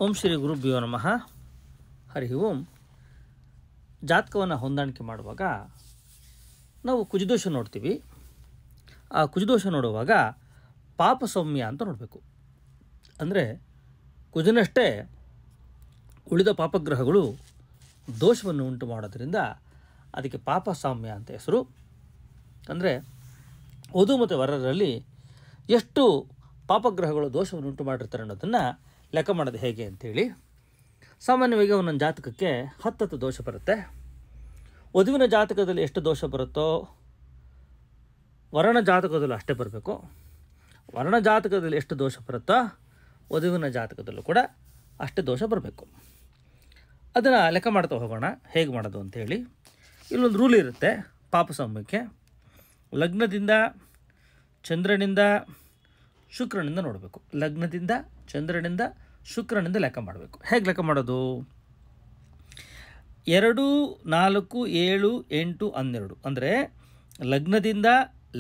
ಓಂ ಶ್ರೀ ಗುರುಭ್ಯೋ ನಮಃ. ಹರಿ ಓಂ. ಜಾತಕವನ್ನು ಹೊಂದಾಣಿಕೆ ಮಾಡುವಾಗ ನಾವು ಕುಜದೋಷ ನೋಡ್ತೀವಿ. ಆ ಕುಜದೋಷ ನೋಡುವಾಗ ಪಾಪ ಸೌಮ್ಯ ಅಂತ ನೋಡಬೇಕು. ಅಂದರೆ ಕುಜನಷ್ಟೇ ಉಳಿದ ಪಾಪಗ್ರಹಗಳು ದೋಷವನ್ನು ಉಂಟು ಮಾಡೋದ್ರಿಂದ ಅದಕ್ಕೆ ಪಾಪ ಸೌಮ್ಯ ಅಂತ ಹೆಸರು. ಅಂದರೆ ವಧು ಮತ್ತು ವರರಲ್ಲಿ ಎಷ್ಟು ಪಾಪಗ್ರಹಗಳು ದೋಷವನ್ನು ಉಂಟು ಮಾಡಿರ್ತಾರೆ ಅನ್ನೋದನ್ನು ಲೆಕ್ಕ ಮಾಡೋದು ಹೇಗೆ ಅಂಥೇಳಿ. ಸಾಮಾನ್ಯವಾಗಿ ಒಂದೊಂದು ಜಾತಕಕ್ಕೆ 10 ದೋಷ ಬರುತ್ತೆ. ವಧುವಿನ ಜಾತಕದಲ್ಲಿ ಎಷ್ಟು ದೋಷ ಬರುತ್ತೋ ವರಣ ಜಾತಕದಲ್ಲೂ ಅಷ್ಟೇ ಬರಬೇಕು. ವರಣ ಜಾತಕದಲ್ಲಿ ಎಷ್ಟು ದೋಷ ಬರುತ್ತೋ ವಧುವಿನ ಜಾತಕದಲ್ಲೂ ಕೂಡ ಅಷ್ಟೇ ದೋಷ ಬರಬೇಕು. ಅದನ್ನು ಲೆಕ್ಕ ಮಾಡ್ತಾ ಹೋಗೋಣ ಹೇಗೆ ಮಾಡೋದು ಅಂಥೇಳಿ. ಇಲ್ಲೊಂದು ರೂಲ್ ಇರುತ್ತೆ ಪಾಪ ಸೌಮ್ಯಕ್ಕೆ. ಲಗ್ನದಿಂದ ಚಂದ್ರನಿಂದ ಶುಕ್ರನಿಂದ ನೋಡಬೇಕು. ಲಗ್ನದಿಂದ ಚಂದ್ರನಿಂದ ಶುಕ್ರನಿಂದ ಲೆಕ್ಕ ಮಾಡಬೇಕು. ಹೇಗೆ ಲೆಕ್ಕ ಮಾಡೋದು? 2, 4, 7, 8, 12 ಅಂದರೆ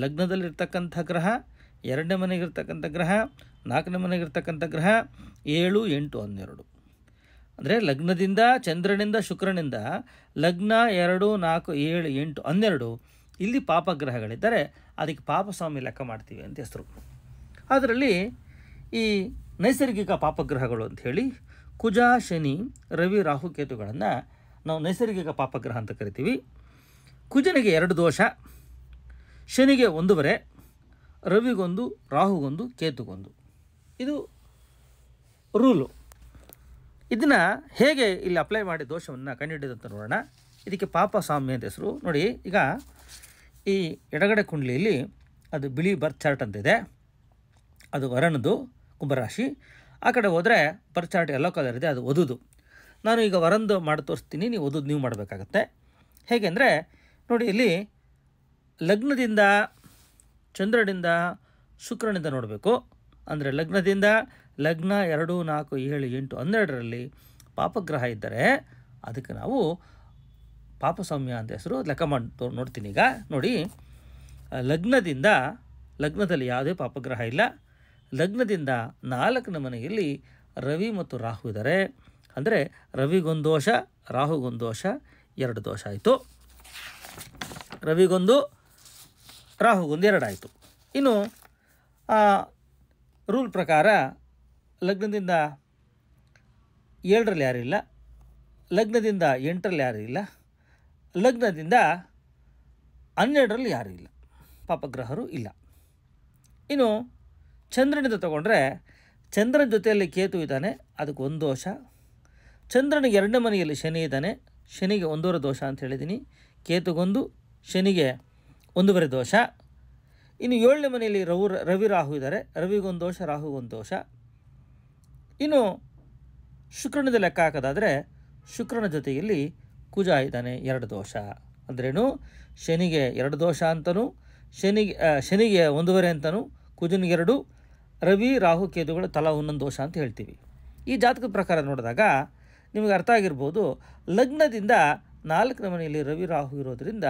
ಲಗ್ನದಲ್ಲಿರ್ತಕ್ಕಂಥ ಗ್ರಹ, 2ನೇ ಮನೆಗಿರ್ತಕ್ಕಂಥ ಗ್ರಹ, 4ನೇ ಮನೆಗಿರ್ತಕ್ಕಂಥ ಗ್ರಹ, 7, 8, 12 ಅಂದರೆ ಲಗ್ನದಿಂದ ಚಂದ್ರನಿಂದ ಶುಕ್ರನಿಂದ ಲಗ್ನ 2, 4, 7, 8, 12 ಇಲ್ಲಿ ಪಾಪಗ್ರಹಗಳಿದ್ದರೆ ಅದಕ್ಕೆ ಪಾಪ ಸ್ವಾಮಿ ಲೆಕ್ಕ ಮಾಡ್ತೀವಿ ಅಂತ ಹೆಸರು. ಅದರಲ್ಲಿ ಈ ನೈಸರ್ಗಿಕ ಪಾಪಗ್ರಹಗಳು ಅಂಥೇಳಿ ಕುಜ, ಶನಿ, ರವಿ, ರಾಹು, ಕೇತುಗಳನ್ನು ನಾವು ನೈಸರ್ಗಿಕ ಪಾಪಗ್ರಹ ಅಂತ ಕರಿತೀವಿ. ಕುಜನಿಗೆ 2 ದೋಷ, ಶನಿಗೆ 1.5, ರವಿಗೊಂದು, ರಾಹುಗೊಂದು, ಕೇತುಗೊಂದು. ಇದು ರೂಲು. ಇದನ್ನು ಹೇಗೆ ಇಲ್ಲಿ ಅಪ್ಲೈ ಮಾಡಿ ದೋಷವನ್ನು ಕಂಡುಹಿಡಿದಂತ ನೋಡೋಣ. ಇದಕ್ಕೆ ಪಾಪ ಸಾಮ್ಯ ಅಂತ ಹೆಸರು. ನೋಡಿ, ಈಗ ಈ ಎಡಗಡೆ ಕುಂಡಲಿಯಲ್ಲಿ ಅದು ಬಿಳಿ ಬರ್ತ್ ಚಾರ್ಟ್ ಅಂತಿದೆ, ಅದು ವರನದು ಕುಂಭರಾಶಿ. ಆ ಕಡೆ ಹೋದರೆ ಬರ್ತ್ ಚಾರ್ಟ್ ಎಲ್ಲೋ ಕಲರ್ ಇದೆ, ಅದು ವಧುದು. ನಾನು ಈಗ ವರಂದು ಮಾಡಿ ತೋರಿಸ್ತೀನಿ, ನೀವು ವಧುದು ನೀವು ಮಾಡಬೇಕಾಗತ್ತೆ. ಹೇಗೆ ಅಂದರೆ ನೋಡಿ, ಇಲ್ಲಿ ಲಗ್ನದಿಂದ ಚಂದ್ರನಿಂದ ಶುಕ್ರನಿಂದ ನೋಡಬೇಕು. ಅಂದರೆ ಲಗ್ನದಿಂದ ಲಗ್ನ 2, 4, 7, 8, 12ರಲ್ಲಿ ಪಾಪಗ್ರಹ ಇದ್ದರೆ ಅದಕ್ಕೆ ನಾವು ಪಾಪ ಸೌಮ್ಯ ಅಂತ ಹೆಸರು. ಲೆಕ್ಕ ಮಾಡಿ ನೋಡ್ತೀನಿ. ಈಗ ನೋಡಿ, ಲಗ್ನದಲ್ಲಿ ಯಾವುದೇ ಪಾಪಗ್ರಹ ಇಲ್ಲ. ಲಗ್ನದಿಂದ 4ನೇ ಮನೆಯಲ್ಲಿ ರವಿ ಮತ್ತು ರಾಹು ಇದ್ದಾರೆ. ಅಂದರೆ ರವಿಗೊಂದು ದೋಷ, ರಾಹುಗೊಂದು ದೋಷ, 2 ದೋಷ ಆಯಿತು. ರವಿಗೊಂದು, ರಾಹುಗೊಂದು 2 ಆಯಿತು. ಇನ್ನು ರೂಲ್ ಪ್ರಕಾರ ಲಗ್ನದಿಂದ 7ರಲ್ಲಿ ಯಾರಿಲ್ಲ, ಲಗ್ನದಿಂದ 8ರಲ್ಲಿ ಯಾರೂ ಇಲ್ಲ, ಲಗ್ನದಿಂದ 12ರಲ್ಲಿ ಯಾರೂ ಇಲ್ಲ, ಪಾಪಗ್ರಹರು ಇಲ್ಲ. ಇನ್ನು ಚಂದ್ರನಿಂದ ತಗೊಂಡ್ರೆ ಚಂದ್ರನ ಜೊತೆಯಲ್ಲಿ ಕೇತು ಇದ್ದಾನೆ, ಅದಕ್ಕೆ 1 ದೋಷ. ಚಂದ್ರನಿಗೆ 2ನೇ ಮನೆಯಲ್ಲಿ ಶನಿ ಇದ್ದಾನೆ, ಶನಿಗೆ 1.5 ದೋಷ ಅಂತ ಹೇಳಿದ್ದೀನಿ. ಕೇತುಗೊಂದು, ಶನಿಗೆ 1.5 ದೋಷ. ಇನ್ನು 7ನೇ ಮನೆಯಲ್ಲಿ ರವಿ ರಾಹು ಇದ್ದಾರೆ, ರವಿಗೊಂದು ದೋಷ, ರಾಹುಗೊಂದು ದೋಷ. ಇನ್ನು ಶುಕ್ರನಿಂದ ಲೆಕ್ಕ ಹಾಕೋದಾದರೆ ಶುಕ್ರನ ಜೊತೆಯಲ್ಲಿ ಕುಜ ಇದ್ದಾನೆ, 2 ದೋಷ. ಅಂದ್ರೇನು, ಶನಿಗೆ 2 ದೋಷ ಅಂತಲೂ, ಶನಿಗೆ 1.5 ಅಂತಲೂ, ಕುಜನಿಗೆ 2, ರವಿ ರಾಹು ಕೇತುಗಳು ತಲಾ 1 ದೋಷ ಅಂತ ಹೇಳ್ತೀವಿ. ಈ ಜಾತಕದ ಪ್ರಕಾರ ನೋಡಿದಾಗ ನಿಮಗೆ ಅರ್ಥ ಆಗಿರ್ಬೋದು, ಲಗ್ನದಿಂದ 4ನೇ ಮನೆಯಲ್ಲಿ ರವಿ ರಾಹು ಇರೋದರಿಂದ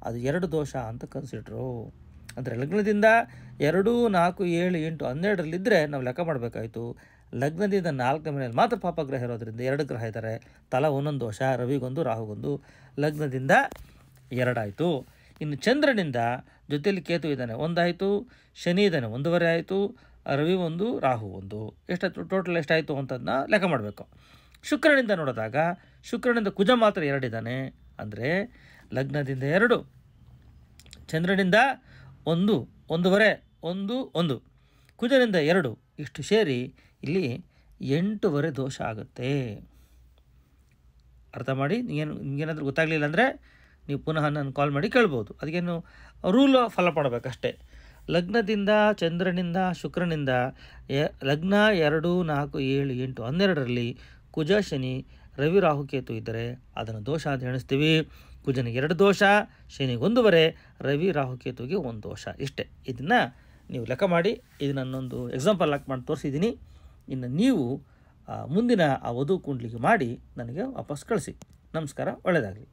ಅದು 2 ದೋಷ ಅಂತ ಕನ್ಸಿಡ್ರು. ಅಂದರೆ ಲಗ್ನದಿಂದ 2, 4, 7, 8, 12ರಲ್ಲಿದ್ದರೆ ನಾವು ಲೆಕ್ಕ ಮಾಡಬೇಕಾಯಿತು. ಲಗ್ನದಿಂದ 4ನೇ ಮನೆಯಲ್ಲಿ ಮಾತ್ರ ಪಾಪಗ್ರಹ ಇರೋದರಿಂದ 2 ಗ್ರಹ ಇದ್ದಾರೆ, ತಲಾ 1 ದೋಷ, ರವಿಗೊಂದು ರಾಹುಗೊಂದು. ಲಗ್ನದಿಂದ 2 ಆಯಿತು. ಇನ್ನು ಚಂದ್ರನಿಂದ ಜೊತೆಯಲ್ಲಿ ಕೇತು ಇದ್ದಾನೆ, 1 ಆಯಿತು, ಶನಿ ಇದ್ದಾನೆ 1.5 ಆಯಿತು, ರವಿ 1, ರಾಹು 1. ಎಷ್ಟಾಯಿತು? ಟೋಟಲ್ ಎಷ್ಟಾಯಿತು ಅಂತದನ್ನ ಲೆಕ್ಕ ಮಾಡಬೇಕು. ಶುಕ್ರನಿಂದ ನೋಡಿದಾಗ ಶುಕ್ರನಿಂದ ಕುಜ ಮಾತ್ರ 2 ಇದ್ದಾನೆ. ಅಂದರೆ ಲಗ್ನದಿಂದ 2, ಚಂದ್ರನಿಂದ 1, 1.5, 1, 1, ಕುಜನಿಂದ 2, ಇಷ್ಟು ಸೇರಿ ಇಲ್ಲಿ 8.5 ದೋಷ ಆಗುತ್ತೆ. ಅರ್ಥ ಮಾಡಿ. ನಿಮಗೇನಾದರೂ ಗೊತ್ತಾಗಲಿಲ್ಲ ಅಂದರೆ ನೀವು ಪುನಃ ನಾನು ಕಾಲ್ ಮಾಡಿ ಕೇಳ್ಬೋದು. ಅದಕ್ಕೇನು ರೂಲ್ ಫಾಲೋ ಮಾಡಬೇಕಷ್ಟೇ. ಲಗ್ನದಿಂದ ಚಂದ್ರನಿಂದ ಶುಕ್ರನಿಂದ ಲಗ್ನ 2, 4, 7, 8, 12ರಲ್ಲಿ ಕುಜ, ಶನಿ, ರವಿ, ರಾಹು, ಕೇತು ಇದ್ದರೆ ಅದನ್ನು ದೋಷ ಅಂತ ಎಣಿಸ್ತೀವಿ. ಕುಜನಿಗೆ 2 ದೋಷ, ಶನಿಗೆ 1.5, ರವಿ ರಾಹು ಕೇತುವಿಗೆ 1 ದೋಷ. ಇಷ್ಟೇ. ಇದನ್ನು ನೀವು ಲೆಕ್ಕ ಮಾಡಿ. ಇದು ನಾನೊಂದು ಎಕ್ಸಾಂಪಲ್ ಹಾಕಿ ಮಾಡಿ ತೋರಿಸಿದ್ದೀನಿ. ಇನ್ನು ನೀವು ಮುಂದಿನ ಆ ವಧು ಕುಂಡ್ಲಿಗೆ ಮಾಡಿ ನನಗೆ ವಾಪಸ್ ಕಳಿಸಿ. ನಮಸ್ಕಾರ, ಒಳ್ಳೆಯದಾಗಲಿ.